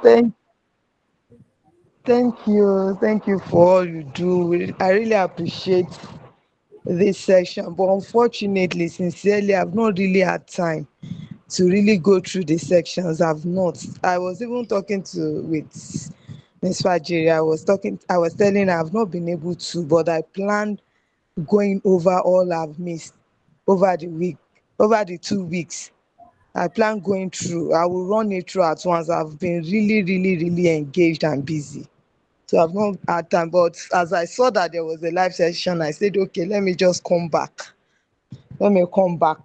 Thank, thank you for all you do. I really appreciate this section, but unfortunately, sincerely, I've not really had time to really go through the sections. I've not. I was even talking to with Miss Fajiri. I was telling her I've not been able to, but I planned going over all I've missed over the week, over the 2 weeks. I plan going through. I will run it through at once. I've been really engaged and busy. So I've not had time. But as I saw that there was a live session, I said, okay, let me just come back. Let me come back.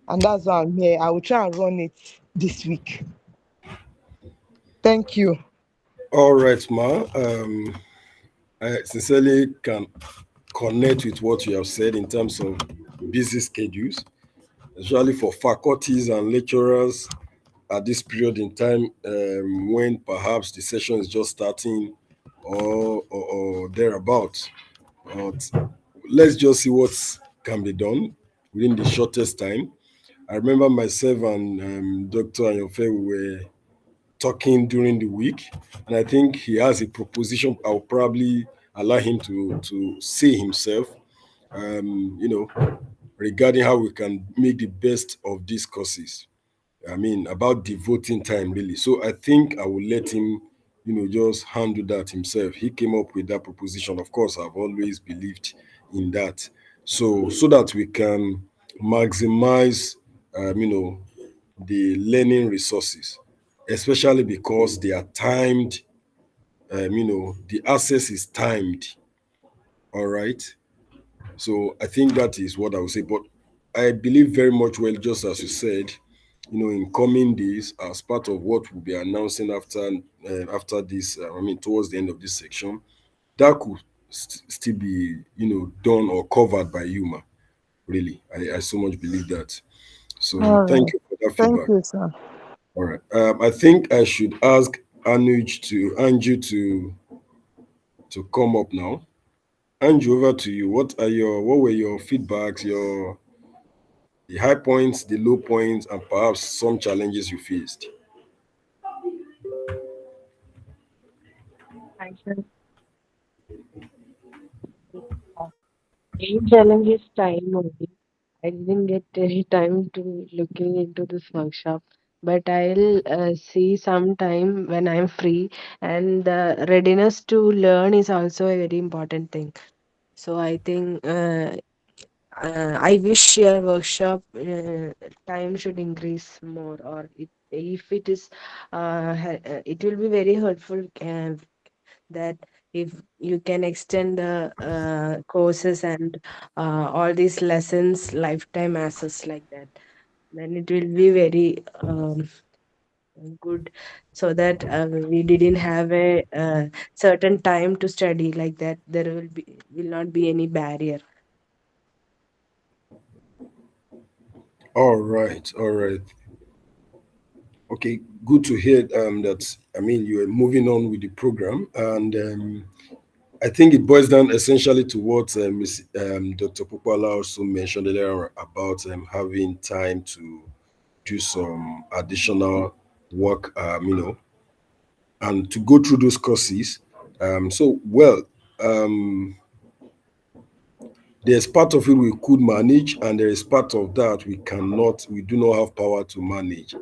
And that's why I'm here. I will try and run it this week. Thank you. All right, Ma. I sincerely can connect with what you have said in terms of busy schedules, especially for faculties and lecturers at this period in time when perhaps the session is just starting or thereabouts. But let's just see what can be done within the shortest time. I remember myself and Dr. Ayanfe, we were talking during the week, and I think he has a proposition. I'll probably allow him to see himself, regarding how we can make the best of these courses. I mean, about devoting time really. So I think I will let him, just handle that himself. He came up with that proposition. Of course, I've always believed in that. So that we can maximize, the learning resources, especially because they are timed. The access is timed. All right. So I think that is what I would say. But I believe very much well, just as you said, in coming days, as part of what we'll be announcing after this, towards the end of this section, that could still be, done or covered by Yuma. Really, I so much believe that. So All thank right. you for that Thank feedback. you, sir. All right. I think I should ask Anju to come up now. Anju, over to you. What were your feedbacks, the high points, the low points, and perhaps some challenges you faced? I can main challenge is time only. I didn't get any time to looking into this workshop, but I'll see some time when I'm free. And the readiness to learn is also a very important thing. So I think I wish your workshop time should increase more, or if it is, it will be very helpful. That if you can extend the courses and all these lessons lifetime access like that, then it will be very good, so that we didn't have a certain time to study like that. There will not be any barrier. All right, all right. Okay, good to hear that. You are moving on with the program, and I think it boils down essentially to what Dr. Popala also mentioned earlier about having time to do some additional work, and to go through those courses. Um, there's part of it we could manage, and there is part of that we do not have power to manage.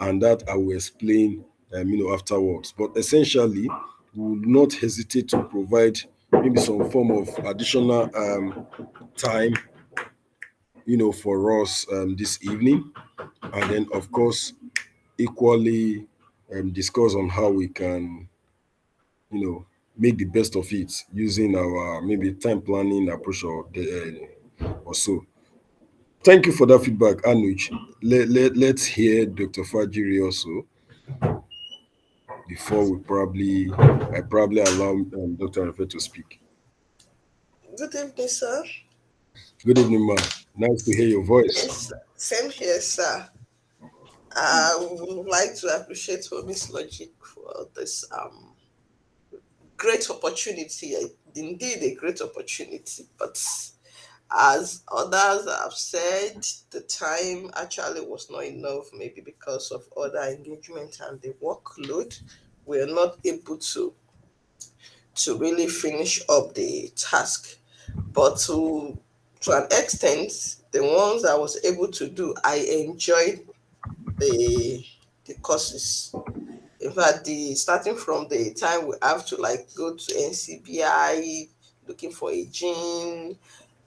And that I will explain, afterwards. But essentially, we will not hesitate to provide maybe some form of additional time, for us this evening, and then of course equally discuss on how we can, you know, make the best of it using our maybe time planning approach or so. Thank you for that feedback, Anuj. Let's hear Dr. Fajiri also before I probably allow Dr. Rafe to speak. Good evening, sir. Good evening, ma. Nice to hear your voice. Yes, same here, sir. I would like to appreciate OmicsLogic for this great opportunity. Indeed, a great opportunity. But as others have said, the time actually was not enough, maybe because of other engagement and the workload were not able to really finish up the task. But to an extent, the ones I was able to do, I enjoyed the courses. In fact, the starting from the time we have to like go to NCBI, looking for a gene,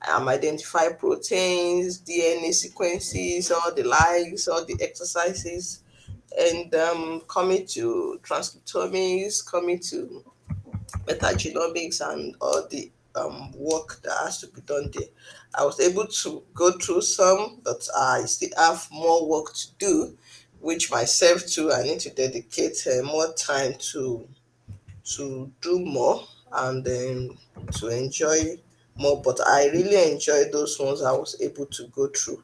identify proteins, DNA sequences, all the likes, all the exercises, and coming to transcriptomics, coming to metagenomics, and all the work that has to be done there. I was able to go through some, but I still have more work to do, which myself too, I need to dedicate more time to do more, and then to enjoy more. But I really enjoyed those ones I was able to go through.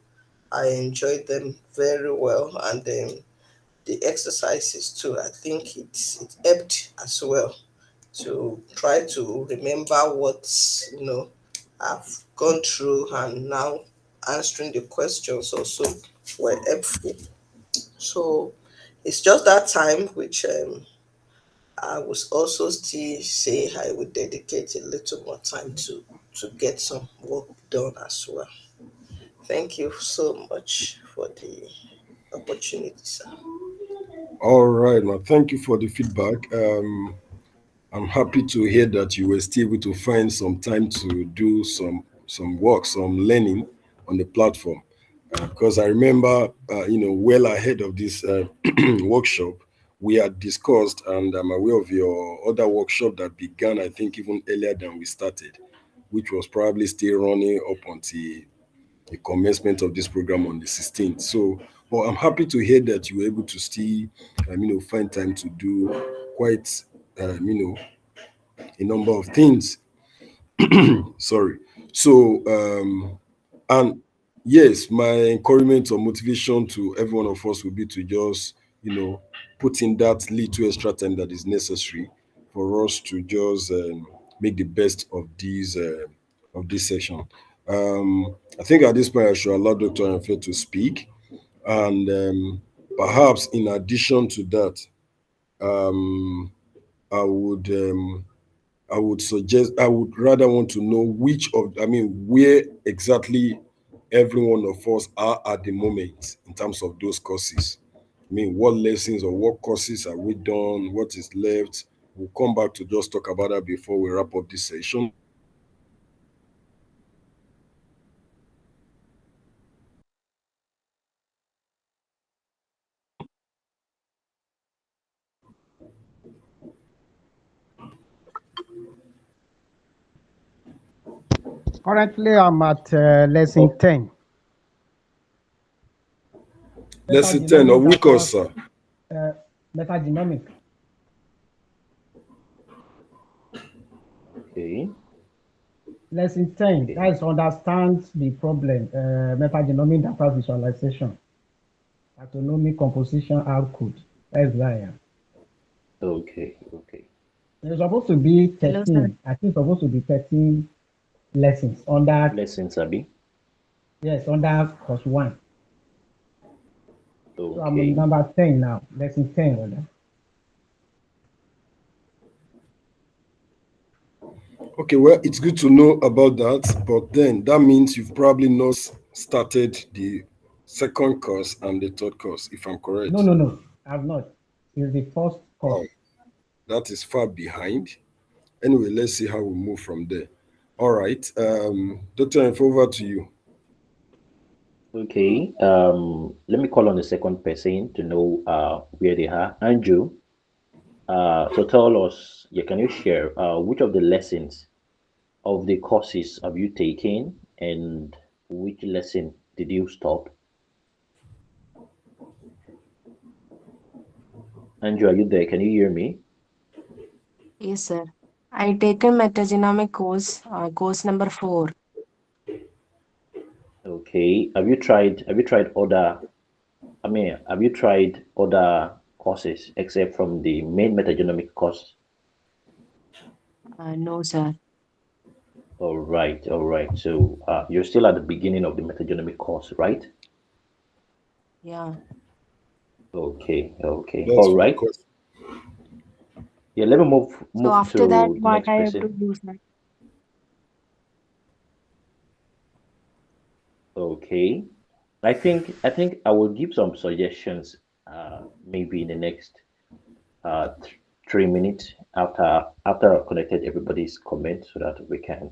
I enjoyed them very well, and then the exercises too. I think it helped as well to try to remember what I've gone through, and now answering the questions also were helpful. So it's just that time which I would also still say I would dedicate a little more time to get some work done as well. Thank you so much for the opportunity, sir. All right, man. Thank you for the feedback. I'm happy to hear that you were still able to find some time to do some work, some learning on the platform. Because I remember, well ahead of this workshop, we had discussed, and I'm aware of your other workshop that began, I think, even earlier than we started, which was probably still running up until the commencement of this program on the 16th. So, but I'm happy to hear that you were able to still, find time to do quite, a number of things. Sorry. So, and yes, my encouragement or motivation to every one of us will be to just, put in that little extra time that is necessary for us to just make the best of this session. I think at this point I should allow Dr. Anfe to speak, and perhaps in addition to that, um, I would suggest, I would rather want to know where exactly every one of us are at the moment in terms of those courses. I mean, what lessons or what courses have we done? What is left? We'll come back to just talk about that before we wrap up this session. Currently, I'm at lesson 10. Lesson 10 of which course, sir? Metagenomics. Okay. Lesson 10, that is understand the problem, metagenomic data visualization, autonomic composition output. That's where I am. Okay. There's supposed to be Hello, 13. I think supposed to be 13 lessons under, Lessons, Abi. yes, under course 1. So I'm Okay. on number 10 now, lesson 10. Rather. Okay, well, it's good to know about that, but then that means you've probably not started the second course and the third course, if I'm correct. No, I've not. It's the first course. Wow, that is far behind. Anyway, let's see how we move from there. All right, Dr. Info, over to you. Okay. Let me call on the second person to know where they are. Andrew, so tell us, yeah, can you share which of the lessons of the courses have you taken, and which lesson did you stop? Andrew, are you there? Can you hear me? Yes, sir. I taken metagenomic course number 4. Okay. Have you tried other, have you tried other courses except from the main metagenomic course? No, sir. All right. So you're still at the beginning of the metagenomic course, right? Yeah. Okay. That's All for the right. question. Yeah, let me move So move after that, to the what next I have to person. do, sir? Okay. I think I will give some suggestions maybe in the next 3 minutes after I've connected everybody's comment so that we can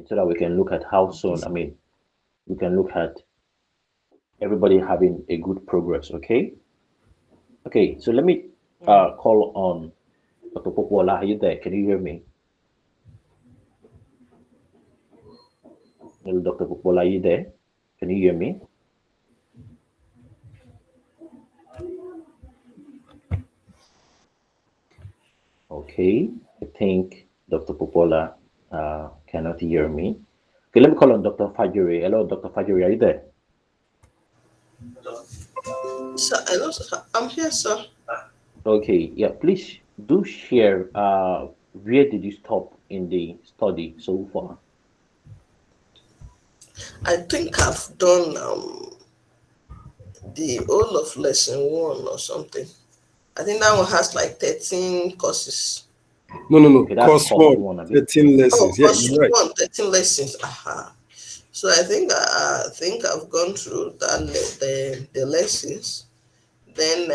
so that we can look at how soon we can look at everybody having a good progress. Okay, so let me call on Dr. Popola. Are you there? Can you hear me? Hello, Dr. Popola, are you there? Can you hear me? Okay, I think Dr. Popola cannot hear me. Okay, let me call on Dr. Fajuri. Hello, Dr. Fajuri, are you there? So hello, sir. I'm here, sir. Okay, yeah, please do share where did you stop in the study so far? I think I've done the whole of lesson one or something. I think that one has like 13 courses. No. Okay, that's Course course one, one, a bit. 13 Oh, lessons. Yeah, course you're right. one, 13 lessons. Aha. So I think I've gone through the lessons. Then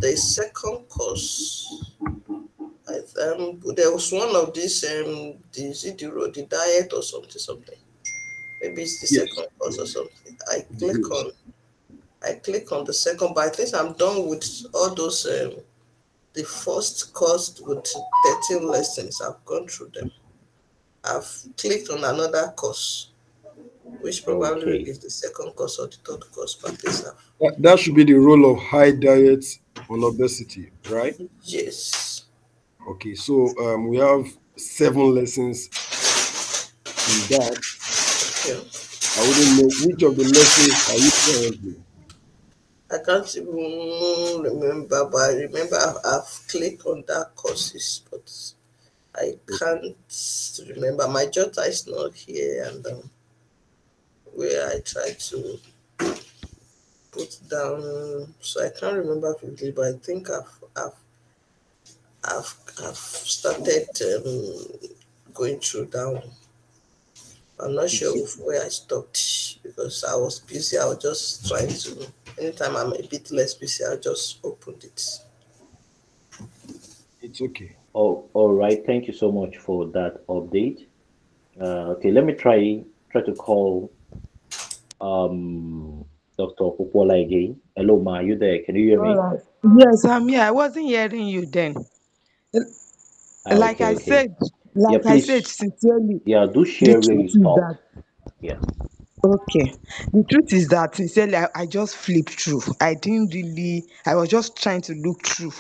the second course, there was one of these the diet or something. Maybe it's the Yes. second course or something. Yes. I click on the second, but I think I'm done with all those. The first course with 13 lessons, I've gone through them. I've clicked on another course, which probably Okay, is the second course or the third course, but this have. That should be the role of high diet on obesity, right? Yes. Okay, so we have 7 lessons in that. Yeah. I wouldn't know which of the lessons are you currently. I can't even remember, but I remember I've clicked on that courses, but I Okay. can't remember. My jotter is not here, and where I tried to put down, so I can't remember vividly, but I think I've started going through that one. I'm not It's sure where I stopped because I was busy. I was just trying to. Anytime I'm a bit less busy, I just opened it. it's okay. oh, all right, thank you so much for that update. Okay, let me try to call um Dr. Popola again. Hello, Ma, are you there? Can you hear All me? right. Yes, I'm here. I wasn't hearing you then. Like Okay, I okay. said, Yeah, like I said please, sincerely, yeah, do the share where you truth is stopped. that Yeah. okay. The truth is that sincerely, I just flipped through. I didn't really. I was just trying to look through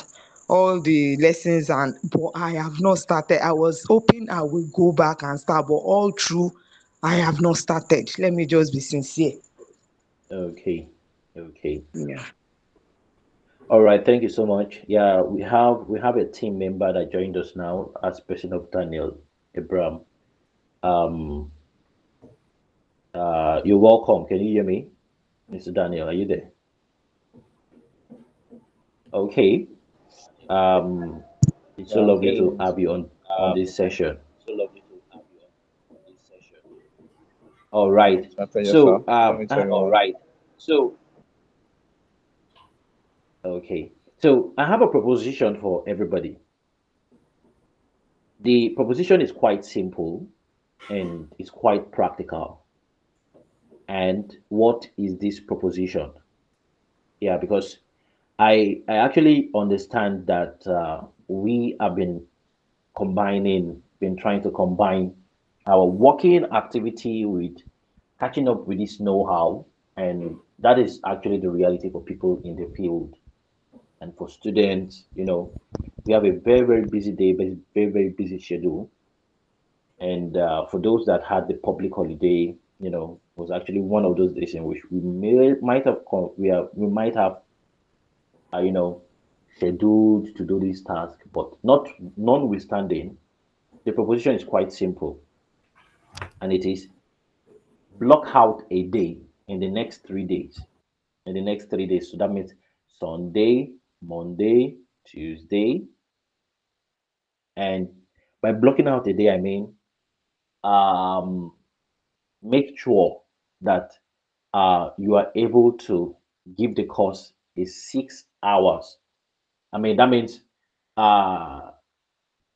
all the lessons, and but I have not started. I was hoping I will go back and start, but all through, I have not started. Let me just be sincere. Okay. Okay. Yeah. All right. Thank you so much. Yeah, we have a team member that joined us now as person of Daniel Abraham. Um. You're welcome. Can you hear me, Mr. Daniel? Are you there? Okay. Um. It's so lovely Okay. to have you on this session. So lovely to have you on this session. All right. It's my pleasure, sir. So Let me tell you all more. right. So okay. So I have a proposition for everybody. The proposition is quite simple and it's quite practical. And what is this proposition? Yeah, because I actually understand that we have been trying to combine our working activity with catching up with this know-how, and that is actually the reality for people in the field and for students. We have a very very busy day, very busy schedule, and for those that had the public holiday, was actually one of those days in which might have we might have you know scheduled to do this task, but not notwithstanding, the proposition is quite simple, and it is block out a day in the next 3 days. In the next 3 days, so that means Sunday, Monday, Tuesday. And by blocking out a day, I mean um, make sure that you are able to give the course a 6 hours. I mean, that means uh,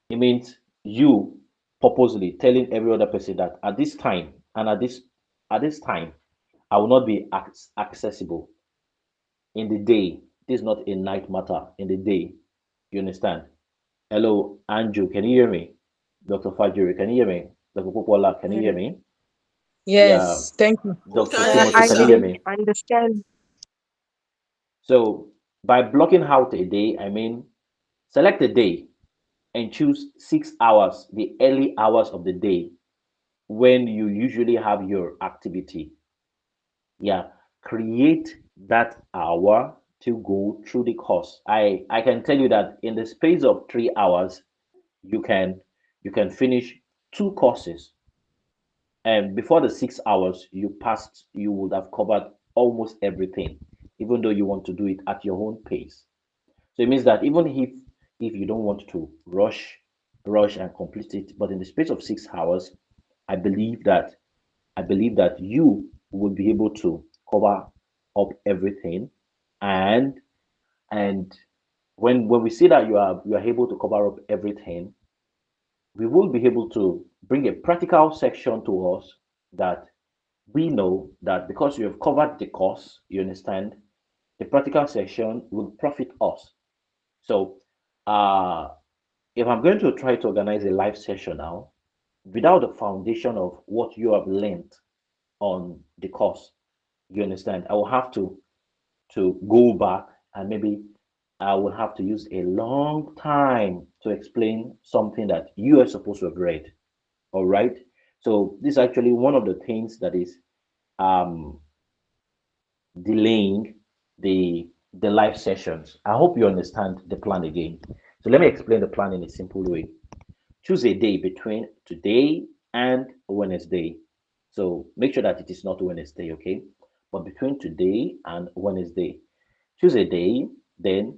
it means you purposely telling every other person that at this time and at this time I will not be accessible in the day. This is not a night matter. In the day, you understand? Hello, Andrew, can you hear me? Dr. Fajiri, can you hear me? Dr. Popola, can you hear Yeah, me? Yeah, Yes, thank you. We Dr. can hear yeah, you, Timothy, I can you sir. hear didn't me? understand. So by blocking out a day, I mean select a day and choose 6 hours, the early hours of the day when you usually have your activity. Yeah, create that hour to go through the course. I can tell you that in the space of 3 hours, you can you can finish two courses, and before the 6 hours you would have covered almost everything, even though you want to do it at your own pace. So it means that even if you don't want to rush and complete it, but in the space of 6 hours, I believe that I believe that you will be able to cover up everything, and and when we see that you are able to cover up everything, we will be able to bring a practical section to us that we know that because you have covered the course, you understand, the practical section will profit us. So uh if I'm going to try to organize a live session now without the foundation of what you have learned on the course, you understand, I will have to go back, and maybe I will have to use a long time to explain something that you are supposed to have read. All right. So this is actually one of the things that is um, delaying the live sessions. I hope you understand the plan again. So let me explain the plan in a simple way. Choose a day between today and Wednesday. So make sure that it is not Wednesday, okay? But between today and Wednesday, choose a day, then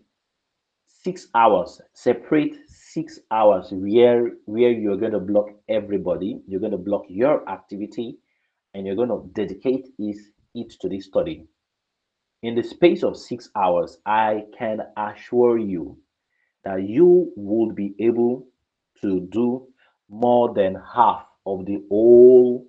6 hours. Separate 6 hours where you're going to block everybody. You're going to block your activity, and you're going to dedicate it to this study. In the space of 6 hours, I can assure you that you would be able to do more than half of the whole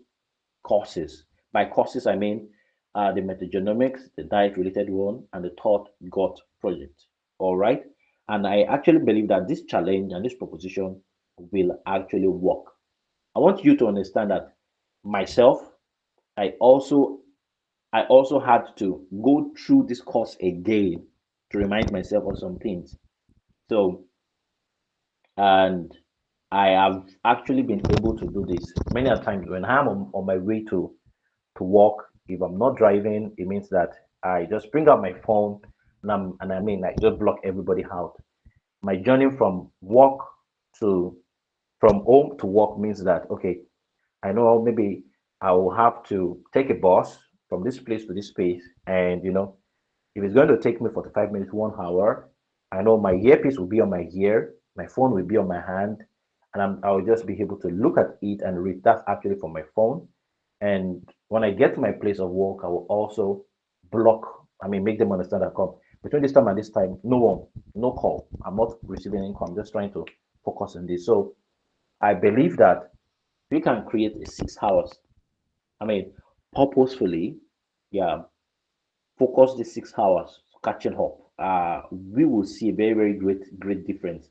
courses. By courses, I mean the metagenomics, the diet related one, and the thought gut project. All right. And I actually believe that this challenge and this proposition will actually work. I want you to understand that myself, I also I also had to go through this course again to remind myself of some things. So, and I have actually been able to do this many a times when I'm on my way to work. If I'm not driving, it means that I just bring out my phone, and I mean like just block everybody out. My journey to from home to work means that okay, I know maybe I will have to take a bus from this place to this place, and if it's going to take me 45 minutes, 1 hour, I know my earpiece will be on my ear, my phone will be on my hand, and I'll just be able to look at it and read. That's actually from my phone. And when I get to my place of work, I will also make them understand that come between this time and this time, no one, no call. I'm not receiving income. I'm just trying to focus on this. So I believe that we can create a 6 hours. I mean, purposefully, yeah, focus the 6 hours catching up. We will see a very, very great difference.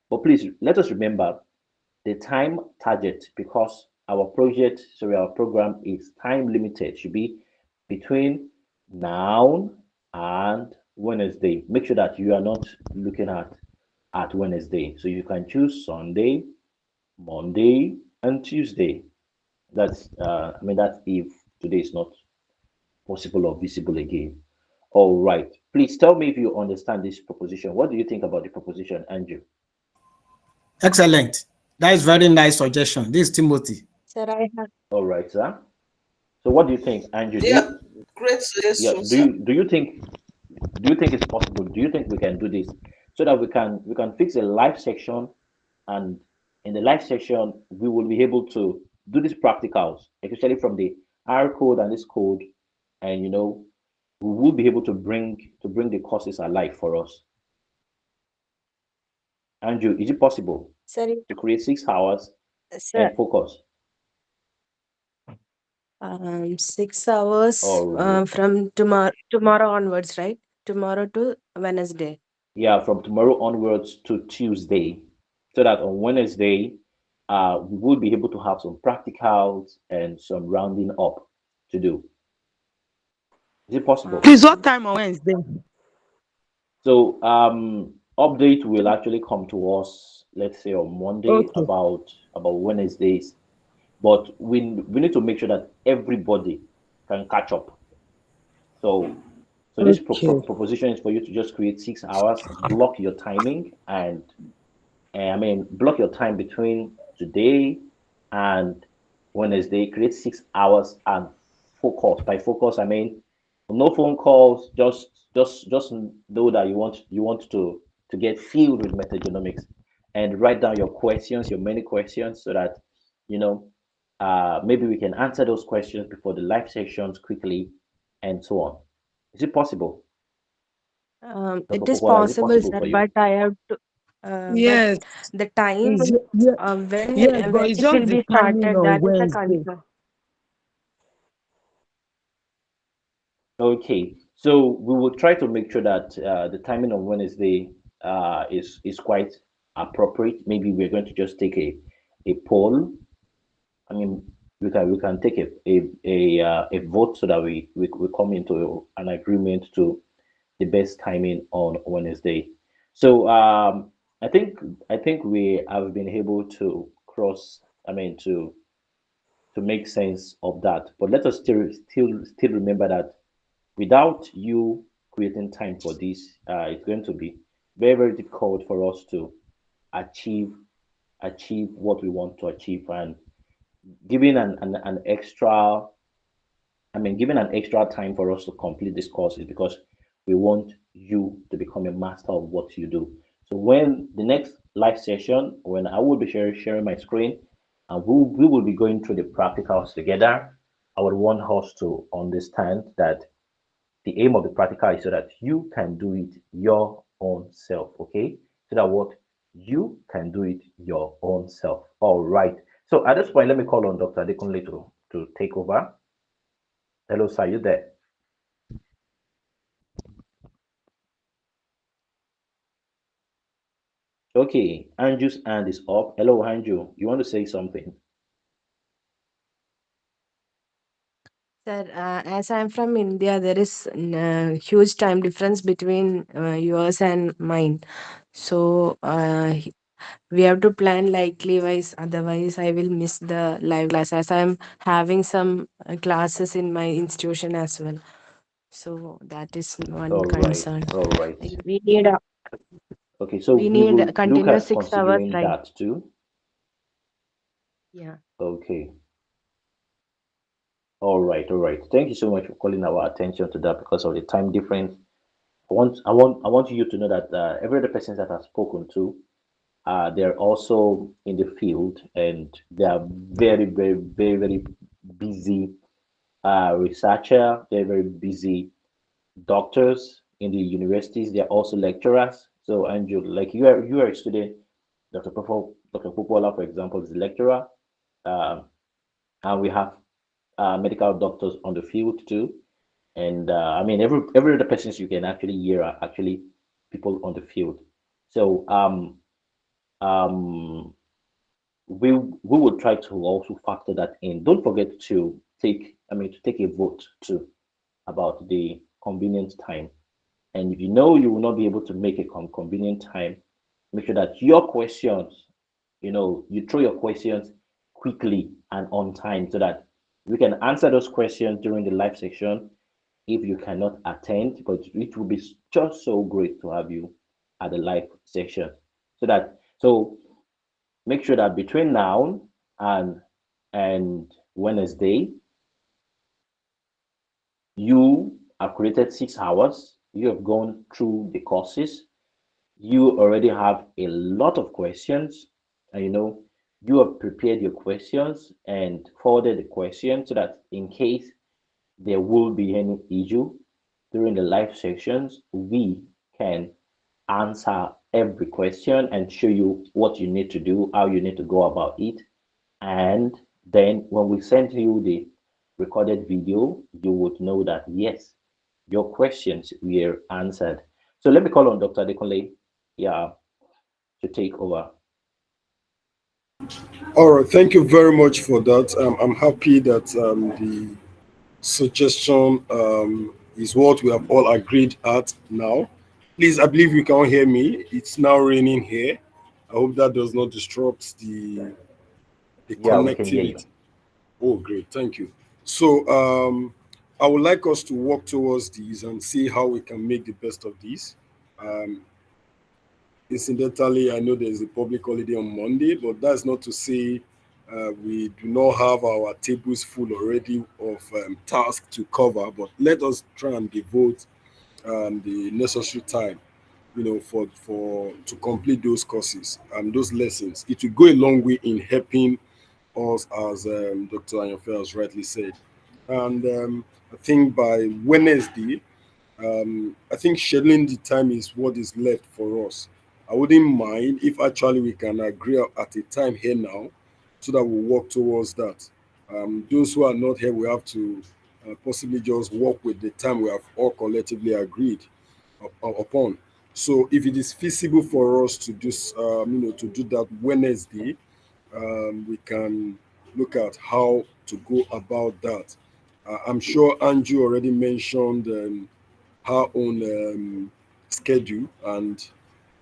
But please let us remember the time target, because our program is time limited, should be between now and Wednesday. Make sure that you are not looking at Wednesday. So you can choose Sunday, Monday, and Tuesday. That's if today is not possible or visible again. All right. Please tell me if you understand this proposition. What do you think about the proposition, Andrew? Excellent. That is very nice suggestion. This is Timothy. Sir, I have. All right, sir. So what do you think, Andrew? Do Yeah, you great yeah, suggestion, do sir. you do you think it's possible? Do you think we can do this so that we can fix a live section, and in the live section we will be able to do these practicals, especially from the R code and this code, and we will be able to bring the courses alive for us. Andrew, is it possible Sir, to create 6 hours sir, and focus? 6 hours Or from tomorrow onwards, right? Tomorrow to Wednesday. yeah, from tomorrow onwards to Tuesday, so that on Wednesday, we will be able to have some practicals and some rounding up to do. Is it possible? Please, what Um, time on Wednesday? So update will actually come to us, let's say on Monday Okay. about Wednesdays, but we need to make sure that everybody can catch up. So this Okay. proposition is for you to just create 6 hours, block your timing, and I mean block your time between today and Wednesday. Create 6 hours and focus. By focus, I mean no phone calls. Just know that you want to get filled with metagenomics, and write down your questions, your many questions, so that you know maybe we can answer those questions before the live sessions quickly, and so on. Is it possible, Dr. it is Popola? Is it possible, possible sir, for you? but I have to. But Yes. the time Is yeah, yes, but when it's it just will the be timing started, on that is a Wednesday. concern. Okay, so we will try to make sure that the timing on Wednesday is quite appropriate. Maybe we're going to just take a poll. I mean, we can take a vote, so that we come into an agreement to the best timing on Wednesday. So I think we have been able to cross. I mean, to make sense of that. But let us still remember that without you creating time for this, it's going to be very, very difficult for us to achieve achieve what we want to achieve. And giving an extra, I mean, giving an extra time for us to complete this course is because we want you to become a master of what you do. So when the next live session, when I will be sharing my screen, and we will be going through the practicals together, I would want us to understand that the aim of the practical is so that you can do it your own self. Okay, so that what you can do it your own self. All right, so at this point, let me call on Dr. Adekunle to take over. Hello, sir, you there? Okay, Andrew's hand is up. Hello, Andrew, you want to say something? Sir, as I'm from India, there is huge time difference between yours and mine. So we have to plan likely wise, otherwise I will miss the live class, as I'm having some classes in my institution as well. So that is one All right, concern. all right. Like, Okay, so we we need will look continuous at 6 hours, considering right? that too. Yeah. Okay, all right, all right. Thank you so much for calling our attention to that because of the time difference. I want you to know that every other person that I've spoken to, they're also in the field, and they are very, very, very, very busy researcher. They're very busy doctors in the universities. They're also lecturers. So Andrew, like you are a student. Dr. Popola, for example, is a lecturer, um, and we have medical doctors on the field too. And I mean, every other persons you can actually hear are actually people on the field. So um, we will try to also factor that in. Don't forget to take a vote too about the convenient time. And if you know you will not be able to make a convenient time, make sure that your questions, you throw your questions quickly and on time, so that we can answer those questions during the live section if you cannot attend. But it will be just so great to have you at the live session. So make sure that between now and Wednesday, you have created 6 hours. You have gone through the courses. You already have a lot of questions, and you have prepared your questions and forwarded the questions so that in case there will be any issue during the live sessions, we can answer every question and show you what you need to do, how you need to go about it. And then when we send you the recorded video, you would know that yes, your questions were answered. So let me call on Dr. Dekunle, yeah, to take over. All right, thank you very much for that. I'm happy that the suggestion is what we have all agreed at now. Please, I believe you can hear me. It's now raining here. I hope that does not disrupt the Yeah, we can hear you. connectivity. Oh, great, thank you. So I would like us to work towards these and see how we can make the best of these. Um, Incidentally, I know there's a public holiday on Monday, but that's not to say we do not have our tables full already of tasks to cover. But let us try and devote the necessary time, for to complete those courses and those lessons. It will go a long way in helping us, as Dr. Ayanfe has rightly said. And I think by Wednesday, I think scheduling the time is what is left for us. I wouldn't mind if actually we can agree at a time here now so that we work towards that. Those who are not here, we have to possibly just work with the time we have all collectively agreed upon. So if it is feasible for us to do, to do that Wednesday, we can look at how to go about that. I'm sure Andrew already mentioned her own schedule, and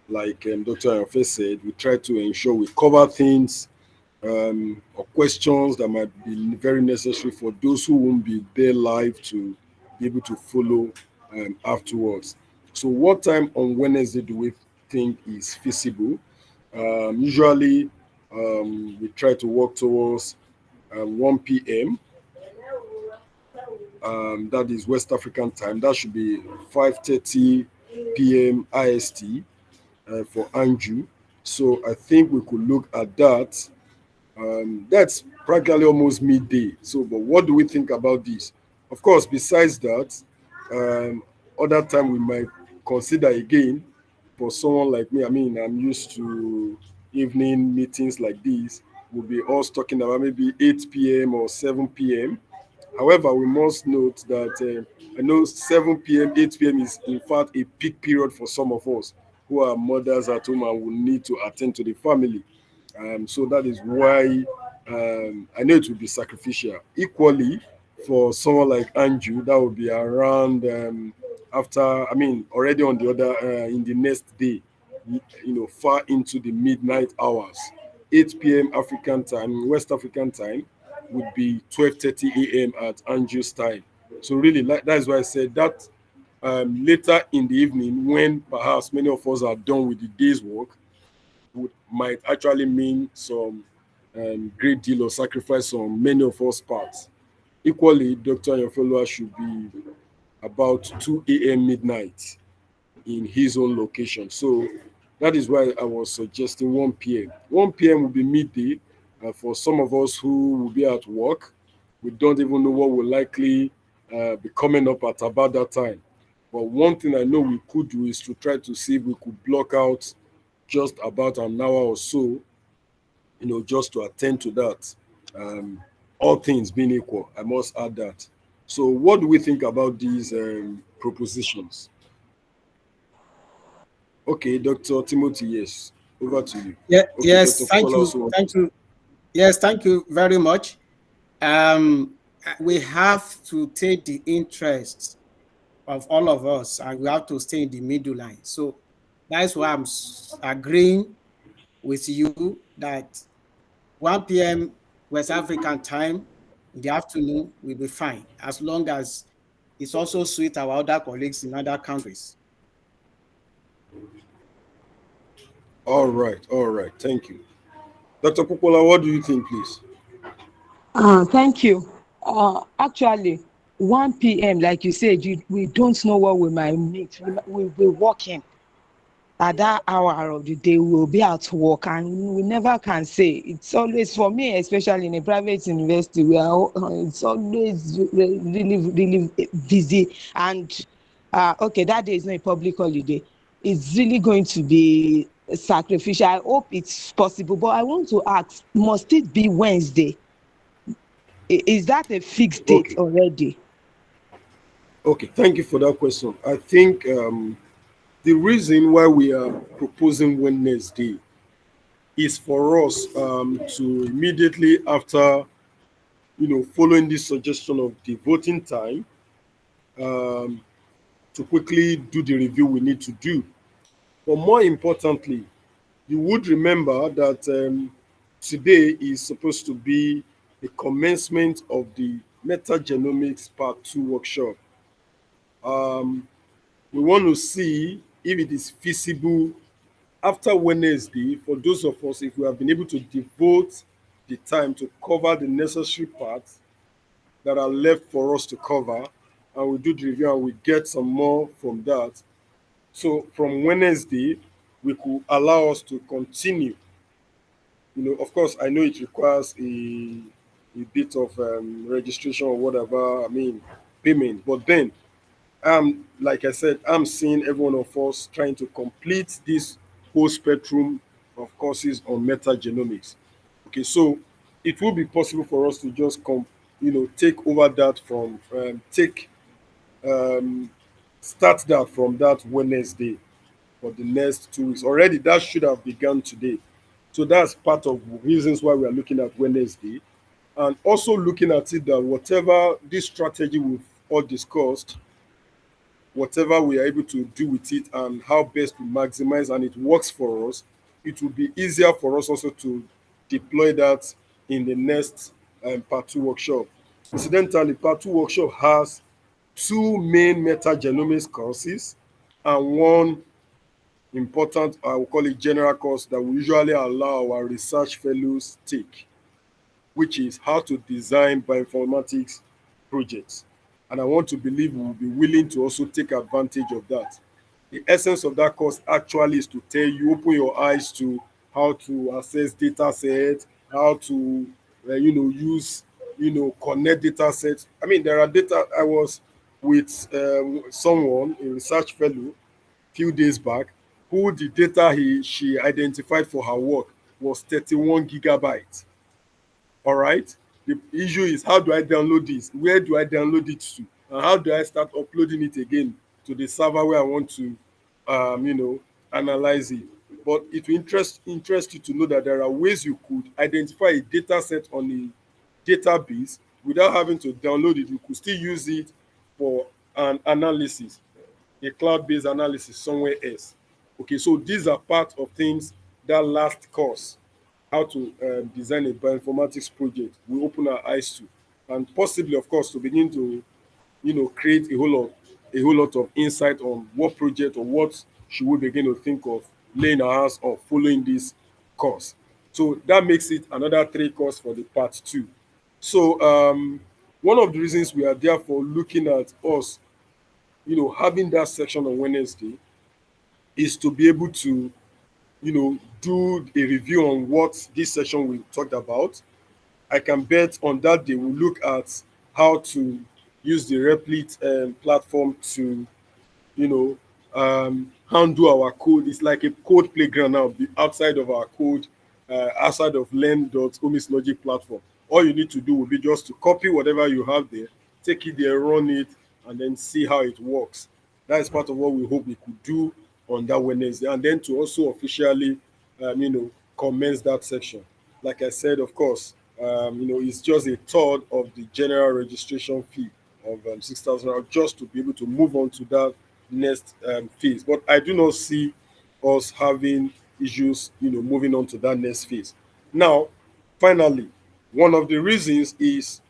like Dr. Ayofe said, we try to ensure we cover things or questions that might be very necessary for those who won't be there live to be able to follow afterwards. So, what time on Wednesday do we think is feasible? Usually, we try to work towards 1 p.m. That is West African time. That should be 5:30 p.m. IST for Anju. So I think we could look at that. That's practically almost midday. So, but what do we think about this? Of course, besides that, other time we might consider again for someone like me. I mean, I'm used to evening meetings like this. We'll be all talking about maybe 8 p.m. or 7 p.m. However, we must note that I know 7 p.m., 8 p.m. is in fact a peak period for some of us who are mothers at home and will need to attend to the family. So that is why I know it will be sacrificial. Equally, for someone like Andrew, that would be around after, I mean, already on the other, in the next day, far into the midnight hours. 8 p.m. African time, West African time, would be 12:30 a.m. at Andrew's time. So really, that's why I said that later in the evening, when perhaps many of us are done with the day's work, might actually mean some great deal of sacrifice on many of us parts. Equally, Dr. Ayofelo should be about 2 a.m. midnight in his own location. So that is why I was suggesting 1 p.m. 1 p.m. will be midday for some of us who will be at work. We don't even know what will likely be coming up at about that time. But one thing I know we could do is to try to see if we could block out just about an hour or so, just to attend to that. Um, all things being equal, I must add that. So, what do we think about these propositions? Okay, Dr. Timothy, yes, over to you. Yeah, Okay, Dr. yes, thank Paul you. also wants Thank you. Yes, thank you very much. Um, we have to take the interests of all of us and we have to stay in the middle line. So that's why I'm agreeing with you that 1 p.m. West African time in the afternoon will be fine as long as it's also suit our other colleagues in other countries. all right, thank you. Dr. Popola, what do you think, please? Thank you. Actually, 1 p.m., like you said, we don't know what we might meet. We'll be working. at that hour of the day we will be at work, and we never can say. It's always, for me especially in a private university, we are it's always really busy. And okay, that day is not a public holiday, it's really going to be sacrificial. I hope it's possible, but I want to ask, must it be Wednesday? Is that a fixed date Okay. already? Okay. Thank you for that question. I think the reason why we are proposing Wednesday is for us to immediately after, following this suggestion of the voting time, um, to quickly do the review we need to do. But more importantly, you would remember that today is supposed to be the commencement of the Metagenomics Part 2 workshop. Um, we want to see if it is feasible after Wednesday for those of us, if we have been able to devote the time to cover the necessary parts that are left for us to cover, and we do the review and we get some more from that. So from Wednesday, we could allow us to continue. Of course, I know it requires a bit of registration or whatever, I mean, payment. But then, like I said, I'm seeing every one of us trying to complete this whole spectrum of courses on metagenomics. Okay, so it will be possible for us to just take over that from take um, start that from that Wednesday for the next 2 weeks. Already that should have begun today. So that's part of the reasons why we are looking at Wednesday. And also looking at it that whatever this strategy we've all discussed, whatever we are able to do with it and how best we maximize and it works for us, it will be easier for us also to deploy that in the next part 2 workshop. Incidentally, part 2 workshop has two main metagenomics courses and one important, I will call it general course, that we usually allow our research fellows take, which is how to design bioinformatics projects. And I want to believe we will be willing to also take advantage of that. The essence of that course actually is to tell you, open your eyes to how to access data sets, how to, use, connect data sets. I mean, there are data. I was with someone, a research fellow, few days back, who the data she identified for her work was 31 gigabytes. All right. The issue is, how do I download this? Where do I download it to? And how do I start uploading it again to the server where I want to, analyze it? But it will interest you to know that there are ways you could identify a data set on a database without having to download it. You could still use it for an analysis, a cloud-based analysis somewhere else. Okay, so these are part of things that last course, how to design a bioinformatics project, we open our eyes to, and possibly, of course, to begin to, create a whole lot of insight on what project or what should we begin to think of laying our hands on following this course. So that makes it another 3 course for the part 2. So one of the reasons we are therefore looking at us, having that section on Wednesday is to be able to, do a review on what this session we talked about. I can bet on that day we'll look at how to use the Replit platform to, you know, handle our code. It's like a code playground now, outside of our code, outside of learn.omicslogic platform. All you need to do will be just to copy whatever you have there, take it there, run it, and then see how it works. That is part of what we hope we could do on that Wednesday, and then to also officially, commence that section. Like I said, of course, it's just a third of the general registration fee of 6,000 just to be able to move on to that next phase. But I do not see us having issues, moving on to that next phase. Now, finally, one of the reasons is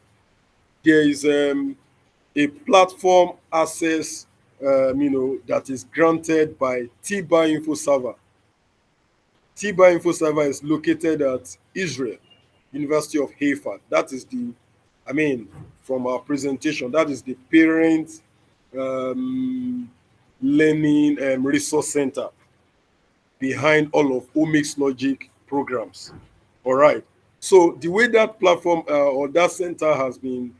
there is a platform access, that is granted by T-Bar Info Server. T-Bar Info Server is located at Israel, University of Haifa. That is from our presentation, that is the parent um, learning resource center. behind all of OmicsLogic programs. All right. So the way that platform or that center has been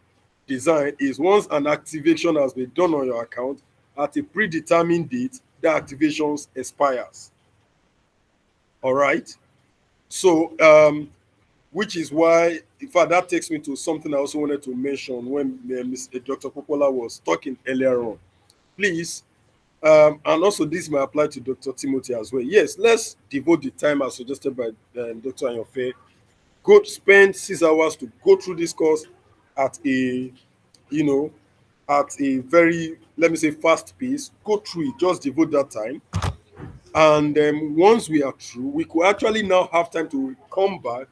designed is once an activation has been done on your account at a predetermined date, the activations expires. All right. So which is why, in fact, that takes me to something I also wanted to mention when Dr. Popola was talking earlier on. Please, and also this may apply to Dr. Timothy as well. Yes, let's devote the time as suggested by Dr. Anyofe. Go spend 6 hours to go through this course at a, you know, at a very, let me say, fast pace. Go through it, just devote that time. And once we are through, we could actually now have time to come back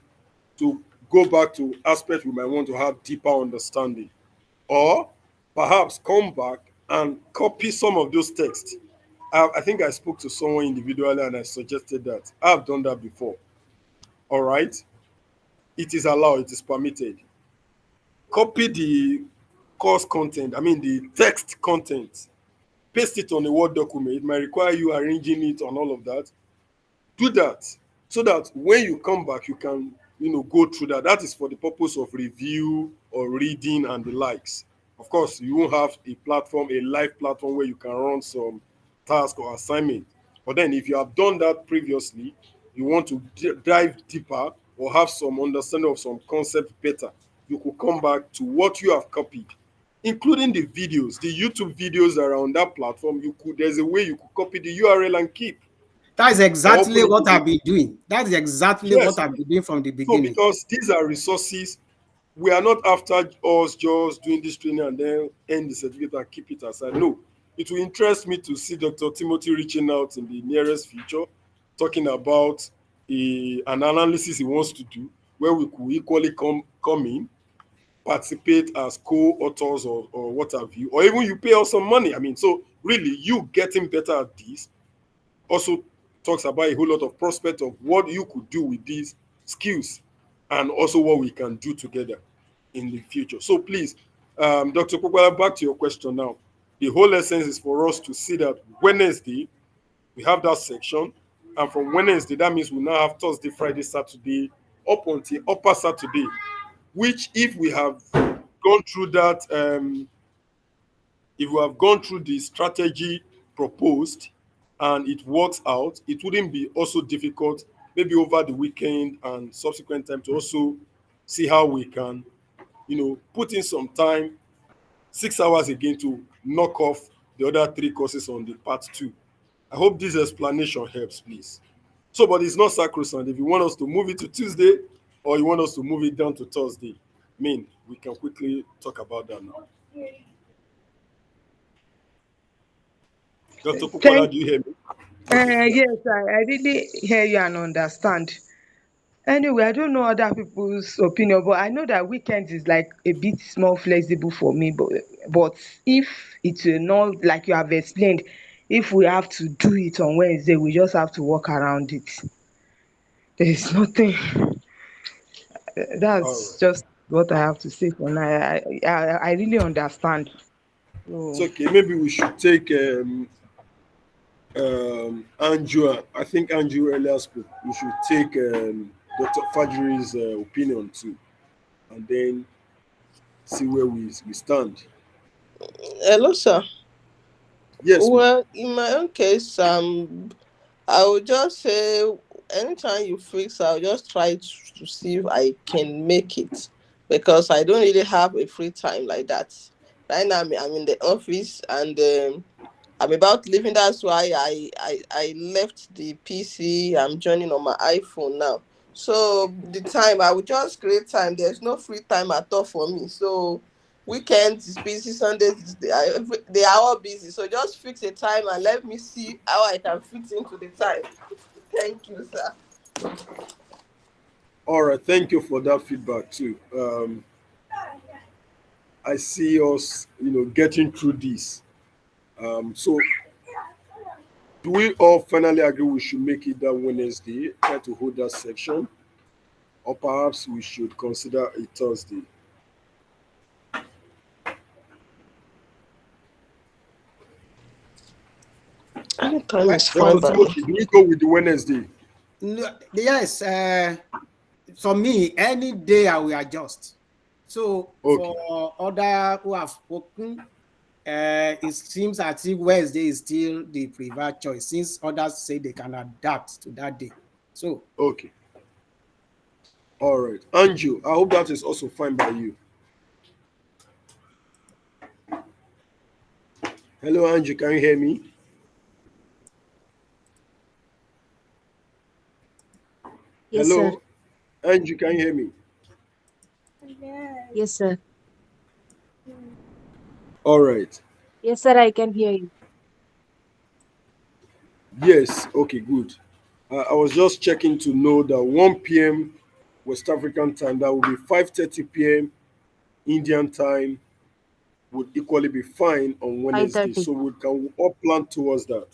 to go back to aspects we might want to have deeper understanding, or perhaps come back and copy some of those texts. I think I spoke to someone individually and I suggested that. I've done that before. All right. It is allowed, it is permitted. Copy the course content, I mean the text content, paste it on a Word document. It might require you arranging it on all of that. Do that so that when you come back, you can, go through that. That is for the purpose of review or reading and the likes. Of course, you won't have a platform, a live platform where you can run some task or assignment. But then if you have done that previously, you want to dive deeper or have some understanding of some concept better, you could come back to what you have copied, including the videos, the YouTube videos that are on that platform. There's a way you could copy the URL and keep, That is or exactly open it what to I've been doing. That is exactly what yes. I've been doing from the So beginning. because these are resources, we are not after us just doing this training and then end the certificate and keep it aside. No, it will interest me to see Dr. Timothy reaching out in the nearest future, talking about an analysis he wants to do, where we could equally come in, participate as co-authors or what have you, or even you pay us some money. I mean, so really, you getting better at this also talks about a whole lot of prospect of what you could do with these skills and also what we can do together in the future. So please, Dr. Pokwala, back to your question now. The whole essence is for us to see that Wednesday, we have that section. And from Wednesday, that means we now have Thursday, Friday, Saturday, up until upper Saturday, which if we have gone through that, if we have gone through the strategy proposed and it works out, it wouldn't be also difficult, maybe over the weekend and subsequent time, to also see how we can, put in some time, 6 hours again, to knock off the other 3 courses on the part 2. I hope this explanation helps, please. So, but it's not sacrosanct. If you want us to move it to Tuesday or you want us to move it down to Thursday, we can quickly talk about that now. Dr. Popola, Thank do you hear me? Okay. Yeah. yes, I really hear you and understand. Anyway, I don't know other people's opinion, but I know that weekends is like a bit more flexible for me. But if it's not like you have explained, if we have to do it on Wednesday, we just have to work around it. There is nothing. All That's right. just what I have to say for now. I really understand. It's So okay. Maybe we should take Andrew. I think Andrew earlier spoke. We should take Dr. Fajri's opinion too, and then see where we stand. Hello, sir. Yes, ma'am. Well, in my own case, I would just say anytime you fix, I'll just try to see if I can make it, because I don't really have a free time like that. Right now, I'm in the office and I'm about leaving. That's why I left the PC. I'm joining on my iPhone now. So the time, I will just create time. There's no free time at all for me. So weekends is busy, Sundays they are all busy. So just fix a time and let me see how I can fit into the time. Thank you, sir. All right. Thank you for that feedback too. I see us, getting through this. So, do we all finally agree we should make it that Wednesday? Try to hold that section, or perhaps we should consider a Thursday. Time is Dr. fine by me. Timothy, do we go with the Wednesday? Yes, for me, any day I will adjust. So Okay. for other who have spoken, it seems as if Wednesday is still the preferred choice since others say they can adapt to that day. So Okay. All right. Anju, I hope that is also fine by you. Hello, Anju. Can you hear me? Yes, sir. Hello, Anju. Can you hear me? Yes, sir. All right. Yes, sir, I can hear you. Yes. Okay. Good. I was just checking to know that 1 p.m. West African time, that will be 5:30 p.m. Indian time, would equally be fine on Wednesday. 5:30. So we can all plan towards that.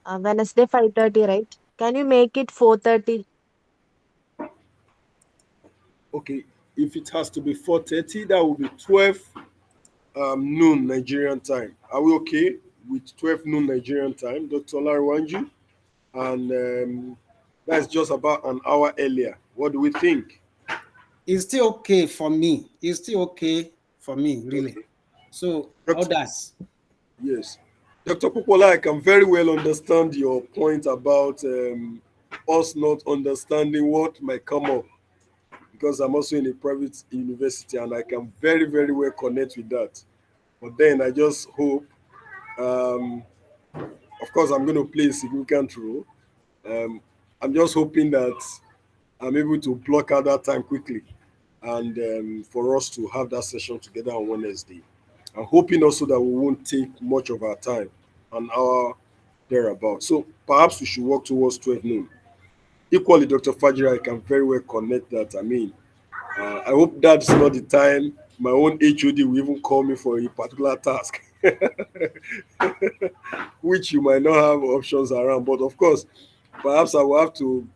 Wednesday 5:30, right? Can you make it 4:30? Okay. If it has to be 4:30, that will be 12 noon Nigerian time. Are we okay with 12 noon Nigerian time, Dr. Larwanju? And that's just about an hour earlier. What do we think? it's still okay for me. It's still okay for me, really. Okay. So Dr. others, Yes. Dr. Popola, I can very well understand your point about us not understanding what might come up because I'm also in a private university and I can very, very well connect with that. But then I just hope, um, of course, I'm going to play a significant role. Um, I'm just hoping that I'm able to block out that time quickly and for us to have that session together on Wednesday. I'm hoping also that we won't take much of our time, an hour thereabout. So perhaps we should work towards 12 noon. Equally, Dr. Fajira, I can very well connect that. I mean, I hope that's not the time my own HOD will even call me for a particular task, which you might not have options around. But of course, perhaps I will have to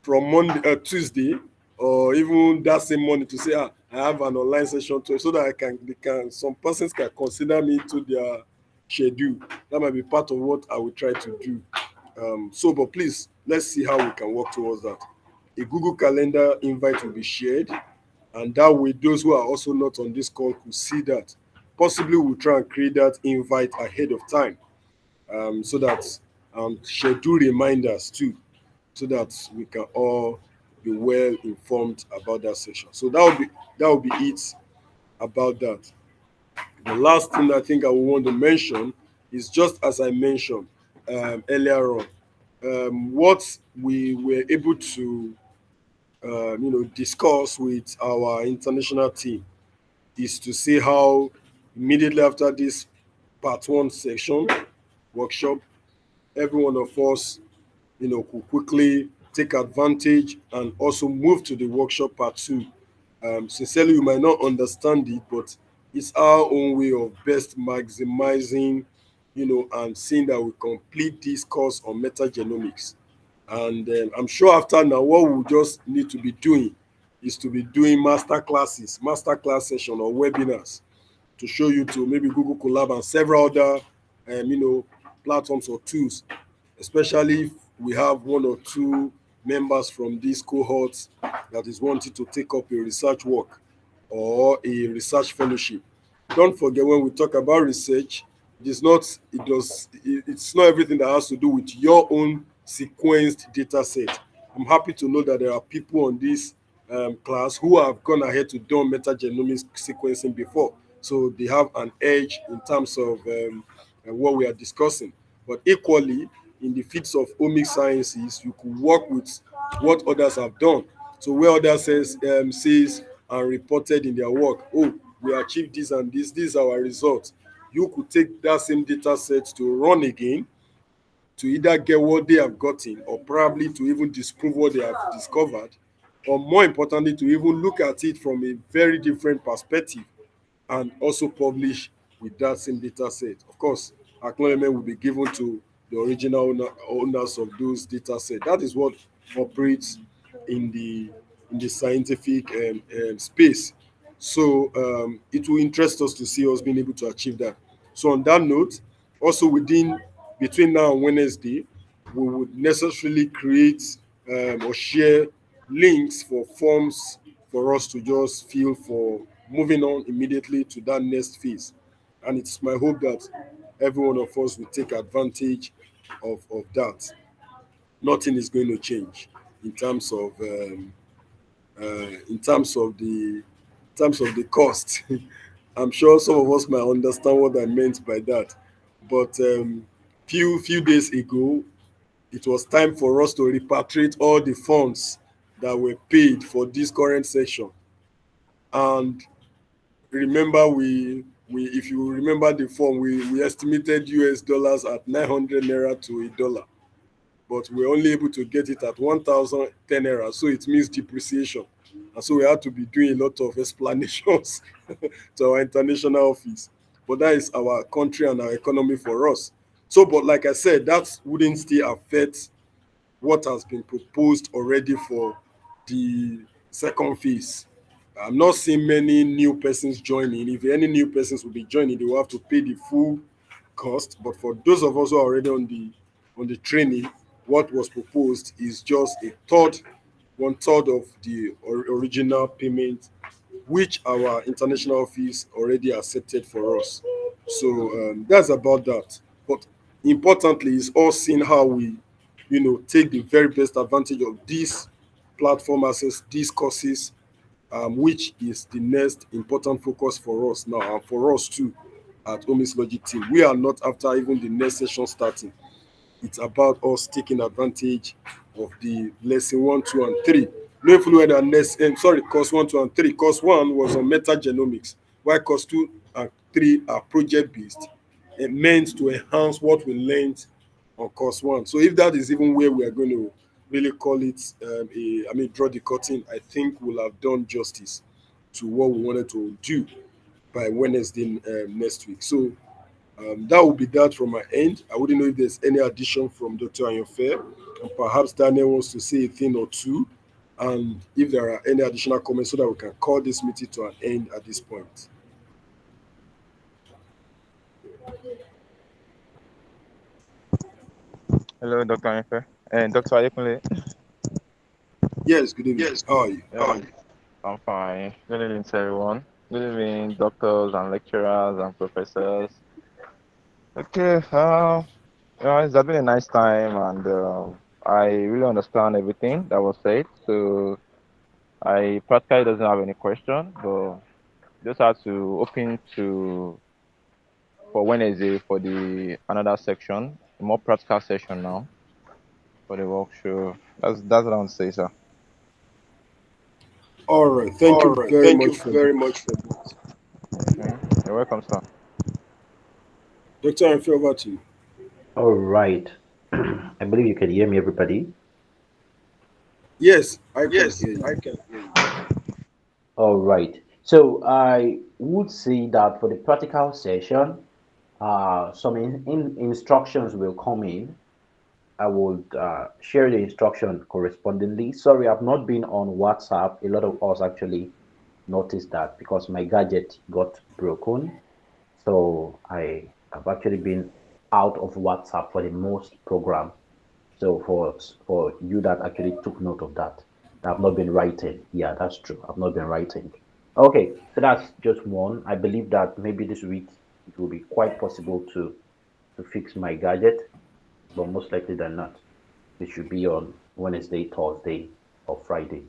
from Monday, Tuesday, or even that same morning to say, I have an online session too, so that some persons can consider me to their schedule. That might be part of what I will try to do. So, but please, let's see how we can work towards that. A Google Calendar invite will be shared, and that way, those who are also not on this call could see that. Possibly, we'll try and create that invite ahead of time, so that schedule reminders too so that we can all be well informed about that session. So that will be it about that. The last thing I think I would want to mention is just as I mentioned earlier on, what we were able to discuss with our international team is to see how immediately after this part one section workshop, every one of us could quickly take advantage and also move to the workshop part two. Sincerely, you might not understand it, but it's our own way of best maximizing, and seeing that we complete this course on metagenomics. And I'm sure after now, what we just need to be doing is to be doing master classes, master class session or webinars to show you to maybe Google Colab and several other, platforms or tools, especially if we have one or two members from these cohorts that is wanting to take up a research work or a research fellowship. Don't forget when we talk about research, it's not everything that has to do with your own sequenced data set. I'm happy to know that there are people on this class who have gone ahead to do metagenomics sequencing before, so they have an edge in terms of what we are discussing. But equally, in the fields of omic sciences, you could work with what others have done. So where others says and reported in their work, oh, we achieved this and this, these are our results. You could take that same data set to run again to either get what they have gotten or probably to even disprove what they have discovered, or more importantly, to even look at it from a very different perspective and also publish with that same data set. Of course, acknowledgement will be given to the original owners of those data sets. That is what operates in the scientific space. So it will interest us to see us being able to achieve that. So on that note, Also, between now and Wednesday, we would necessarily create or share links for forms for us to just fill for moving on immediately to that next phase. And it's my hope that every one of us will take advantage of that. Nothing is going to change in terms of in terms of the cost. I'm sure some of us might understand what I meant by that. But few days ago, it was time for us to repatriate all the funds that were paid for this current section. And remember, we if you remember the form, we estimated US dollars at 900 naira to a dollar, but we're only able to get it at 1,010 naira. So it means depreciation. And so we had to be doing a lot of explanations to our international office. But that is our country and our economy for us. So, but like I said, that wouldn't still affect what has been proposed already for the second phase. I'm not seeing many new persons joining. If any new persons will be joining, they will have to pay the full cost. But for those of us who are already on the training, what was proposed is just one third of the original payment, which our international office already accepted for us. So that's about that. But importantly, is all seeing how we, take the very best advantage of this platform access, these courses, which is the next important focus for us now and for us too at OmicsLogic team. We are not after even the next session starting. It's about us taking advantage of the lesson 1, 2, and 3. No influence and next, course 1, 2, and 3. Course 1 was on metagenomics, while course 2 and 3 are project based. It meant to enhance what we learned on course 1. So if that is even where we are going to really call it draw the curtain, I think we'll have done justice to what we wanted to do by Wednesday next week. So that will be that from my end. I wouldn't know if there's any addition from Dr. Ayanfe, and perhaps Daniel wants to say a thing or two, and if there are any additional comments so that we can call this meeting to an end at this point. Hello, Dr. Ayanfe. And Dr. Adekunle. Yes, good evening. How are you? Yeah, I'm fine. Good evening to everyone. Good evening, doctors and lecturers and professors. Okay, it's been a nice time, and I really understand everything that was said. So I practically doesn't have any question, but just have to open to for Wednesday for the another section, a more practical session now for the workshop. That's what I want to say, sir. All right. Thank you very much for that. Okay. You're welcome, sir. Dr. Ayanfe, over to you. All right. I believe you can hear me, everybody. Yes, I can hear you. All right. So I would say that for the practical session, some instructions will come in. I would share the instruction correspondingly. Sorry, I've not been on WhatsApp. A lot of us actually noticed that because my gadget got broken. So I have actually been out of WhatsApp for the most program. So for you that actually took note of that, I've not been writing. Yeah, that's true. I've not been writing. Okay, so that's just one. I believe that maybe this week it will be quite possible to fix my gadget, but most likely than not, it should be on Wednesday, Thursday, or Friday,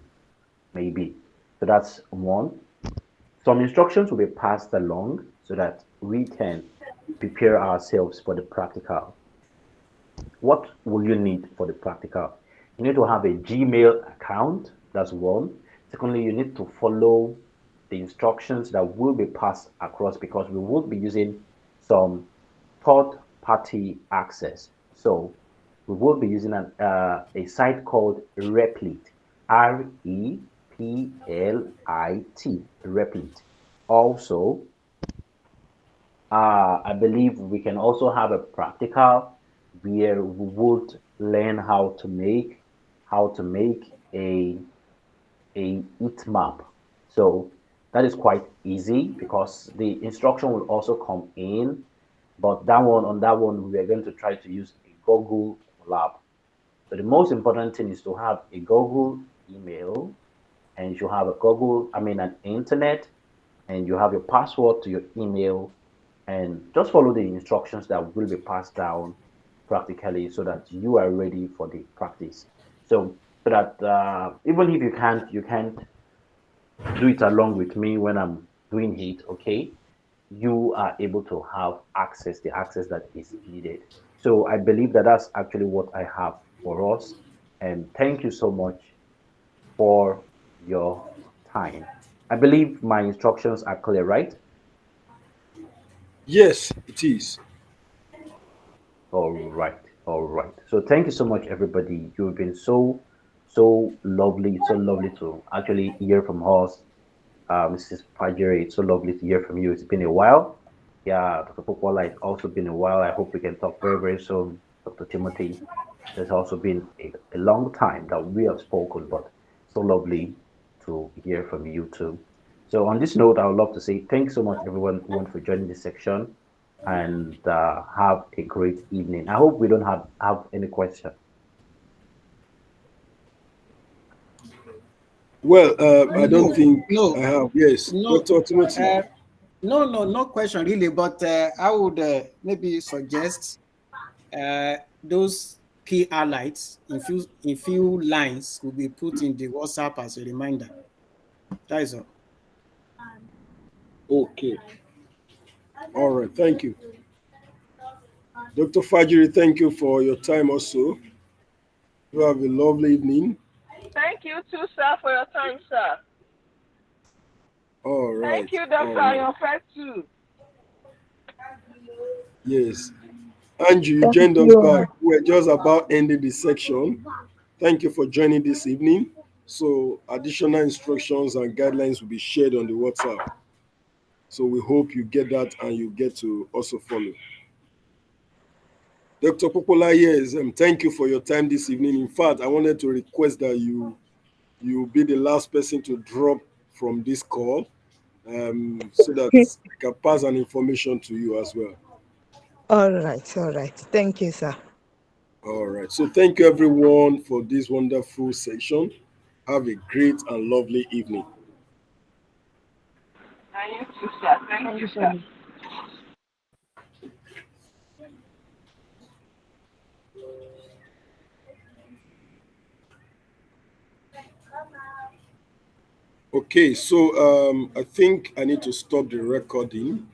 maybe. So that's one. Some instructions will be passed along so that we can prepare ourselves for the practical. What will you need for the practical? You need to have a Gmail account. That's one. Secondly, you need to follow the instructions that will be passed across because we will be using some third-party access. So we will be using a site called Replit, Replit, Replit. Also, I believe we can also have a practical where we would learn how to make a heat map. So that is quite easy because the instruction will also come in But on that one, we are going to try to use a Google Colab. So the most important thing is to have a Google email, and you have a an internet, and you have your password to your email, and just follow the instructions that will be passed down practically so that you are ready for the practice. So that even if you can't do it along with me when I'm doing it, okay? You are able to have the access that is needed. So I believe that that's actually what I have for us. And thank you so much for your time. I believe my instructions are clear, right? Yes, it is. All right, all right. So thank you so much, everybody. You've been so lovely to actually hear from us, Mrs. Pajere. It's so lovely to hear from you. It's been a while. Yeah, Dr. Popola, it's also been a while. I hope we can talk very, very soon. Dr. Timothy, there's also been a long time that we have spoken, but so lovely to hear from you too. So on this note, I would love to say thanks so much, everyone for joining this section, and have a great evening. I hope we don't have any question. Well, I don't No, think I no, have. Yes, no, Dr. Timothy. no question really. But I would maybe suggest those key highlights in few lines will be put in the WhatsApp as a reminder. That is all. Okay. All right. Thank you. Dr. Fajiri, thank you for your time also. You have a lovely evening. Thank you too, sir, for your time, sir. All right. Thank you, All Dr. right. Ayonfe, too. Yes. Andrew, you Thank joined us you. back. We're just about ending the section. Thank you for joining this evening. So additional instructions and guidelines will be shared on the WhatsApp. So we hope you get that and you get to also follow. Dr. Popola, yes, thank you for your time this evening. In fact, I wanted to request that you be the last person to drop from this call, so that I can pass an information to you as well. All right, all right. Thank you, sir. All right. So thank you everyone for this wonderful session. Have a great and lovely evening. And you too, sir. Thank Thank you, you so sir. much. Okay, so I think I need to stop the recording.